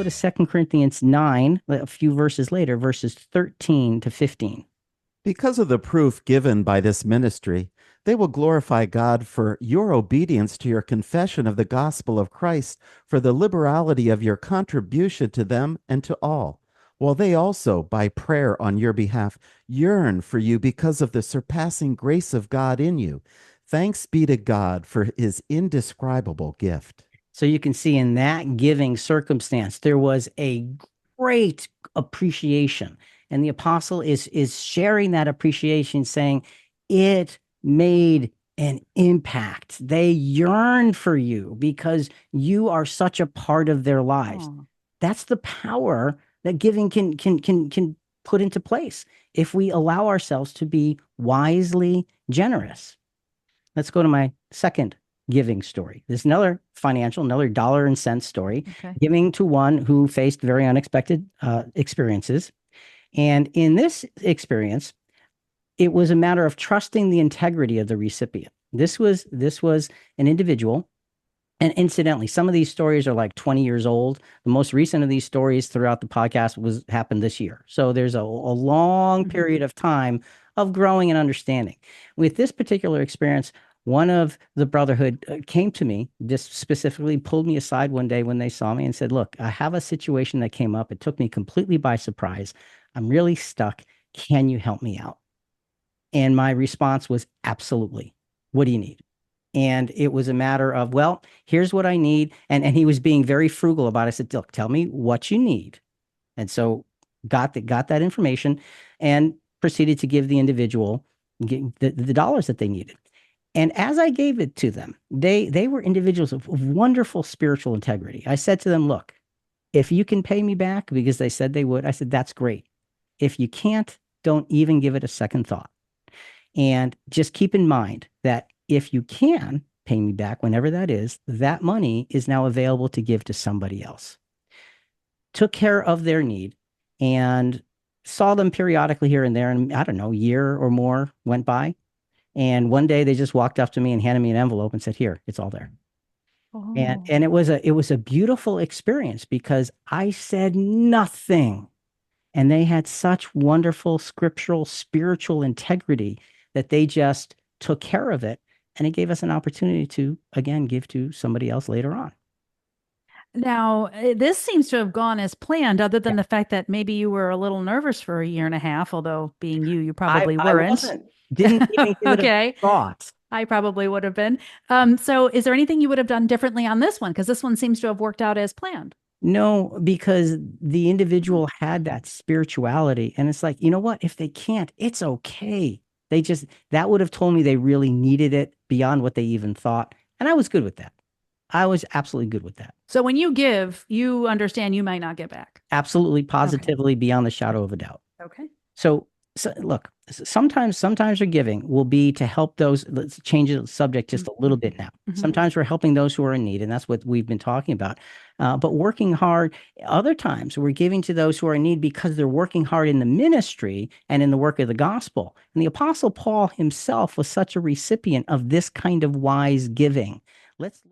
go to 2 Corinthians 9, a few verses later, verses 13 to 15. Because of the proof given by this ministry, they will glorify God for your obedience to your confession of the gospel of Christ, for the liberality of your contribution to them and to all, while they also, by prayer on your behalf, yearn for you because of the surpassing grace of God in you. Thanks be to God for his indescribable gift. So you can see in that giving circumstance, there was a great appreciation. And the apostle is sharing that appreciation, saying it made an impact. They yearn for you because you are such a part of their lives. Oh. That's the power that giving can put into place if we allow ourselves to be wisely generous. Let's go to my second giving story. There's another dollar and cents story, Okay. giving to one who faced very unexpected experiences. And in this experience, it was a matter of trusting the integrity of the recipient. This was an individual. And incidentally, some of these stories are like 20 years old. The most recent of these stories throughout the podcast happened this year. So there's a long period of time of growing and understanding. With this particular experience, one of the brotherhood came to me, just specifically pulled me aside one day when they saw me and said, look, I have a situation that came up. It took me completely by surprise. I'm really stuck. Can you help me out? And my response was absolutely. What do you need? And it was a matter of, well, here's what I need. And he was being very frugal about it. I said, look, tell me what you need. And so got that information and proceeded to give the individual the dollars that they needed. And as I gave it to them, they were individuals of wonderful spiritual integrity. I said to them, look, if you can pay me back, because they said they would, I said, that's great. If you can't, don't even give it a second thought. And just keep in mind that if you can pay me back, whenever that is, that money is now available to give to somebody else. Took care of their need and saw them periodically here and there. And I don't know, a year or more went by. And one day they just walked up to me and handed me an envelope and said, here, it's all there. Oh. And it was a beautiful experience because I said nothing. And they had such wonderful scriptural, spiritual integrity that they just took care of it. And it gave us an opportunity to, again, give to somebody else later on. Now, this seems to have gone as planned, other than the fact that maybe you were a little nervous for a year and a half, although being you probably weren't. Didn't even give Okay. it a thought. I probably would have been. So is there anything you would have done differently on this one? Because this one seems to have worked out as planned. No, because the individual had that spirituality. And it's like, you know what? If they can't, it's okay. That would have told me they really needed it beyond what they even thought. And I was good with that. I was absolutely good with that. So when you give, you understand you might not get back. Absolutely, positively, beyond the shadow of a doubt. Okay. So look, sometimes our giving will be to help those. Let's change the subject just a little bit now. Sometimes we're helping those who are in need, and that's what we've been talking about. But working hard, other times we're giving to those who are in need because they're working hard in the ministry and in the work of the gospel. And the Apostle Paul himself was such a recipient of this kind of wise giving. Let's